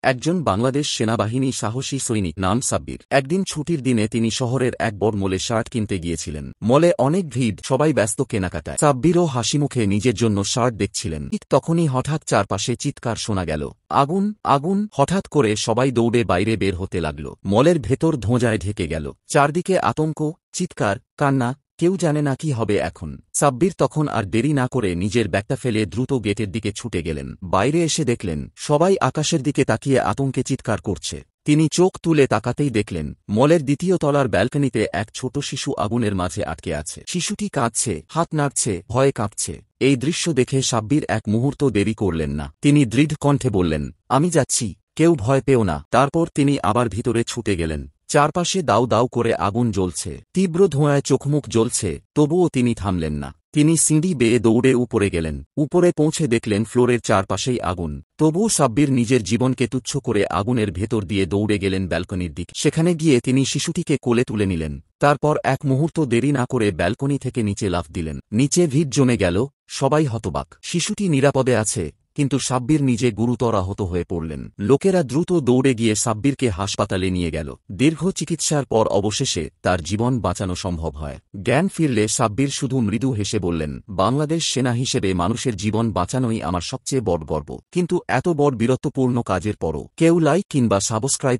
একজন বাংলাদেশ সেনাবাহিনী সাহসী সৈনিক নাম সাব্বির। একদিন ছুটির দিনে তিনি শহরের এক বড় মলে শার্ট কিনতে গিয়েছিলেন। মলে অনেক ভিড়, সবাই ব্যস্ত কেনাকাটায়। সাব্বিরও হাসিমুখে নিজের জন্য শার্ট দেখছিলেন। ঠিক তখনই হঠাৎ চারপাশে চিৎকার শোনা গেল, আগুন আগুন! হঠাৎ করে সবাই দৌড়ে বাইরে বের হতে লাগল। মলের ভেতর ধোঁয়ায় ঢেকে গেল। চারদিকে আতঙ্ক, চিৎকার, কান্না। কেউ জানে না কি হবে এখন। সাব্বির তখন আর দেরি না করে নিজের ব্যাগটা ফেলে দ্রুত গেটের দিকে ছুটে গেলেন। বাইরে এসে দেখলেন সবাই আকাশের দিকে তাকিয়ে আতঙ্কে চিৎকার করছে। তিনি চোখ তুলে তাকাতেই দেখলেন মলের দ্বিতীয় তলার ব্যালকনিতে এক ছোট শিশু আগুনের মাঝে আটকে আছে। শিশুটি কাঁদছে, হাত নাড়ছে, ভয়ে কাঁপছে। এই দৃশ্য দেখে সাব্বির এক মুহূর্ত দেরি করলেন না। তিনি দৃঢ় কণ্ঠে বললেন, আমি যাচ্ছি, কেউ ভয় পেও না। তারপর তিনি আবার ভিতরে ছুটে গেলেন। চারপাশে দাউ দাউ করে আগুন জ্বলছে, তীব্র ধোঁয়ায় চোখমুখ জ্বলছে, তবুও তিনি থামলেন না। তিনি সিঁড়ি বেয়ে দৌড়ে উপরে গেলেন। উপরে পৌঁছে দেখলেন ফ্লোরের চারপাশেই আগুন। তবুও সাব্বির নিজের জীবনকে তুচ্ছ করে আগুনের ভেতর দিয়ে দৌড়ে গেলেন ব্যালকনির দিকে। সেখানে গিয়ে তিনি শিশুটিকে কোলে তুলে নিলেন। তারপর এক মুহূর্ত দেরি না করে ব্যালকনি থেকে নিচে লাফ দিলেন। নিচে ভিড় জমে গেল, সবাই হতবাক। শিশুটি নিরাপদে আছে, কিন্তু সাব্বির নিজে গুরুতর আহত হয়ে পড়লেন। লোকেরা দ্রুত দৌড়ে গিয়ে সাব্বিরকে হাসপাতালে নিয়ে গেল। দীর্ঘ চিকিৎসার পর অবশেষে তার জীবন বাঁচানো সম্ভব হয়। জ্ঞান ফিরলে সাব্বির শুধু মৃদু হেসে বললেন, বাংলাদেশ সেনা হিসেবে মানুষের জীবন বাঁচানোই আমার সবচেয়ে বড় গর্ব। কিন্তু এত বড় বীরত্বপূর্ণ কাজের পরও কেউ লাইক কিংবা সাবস্ক্রাইব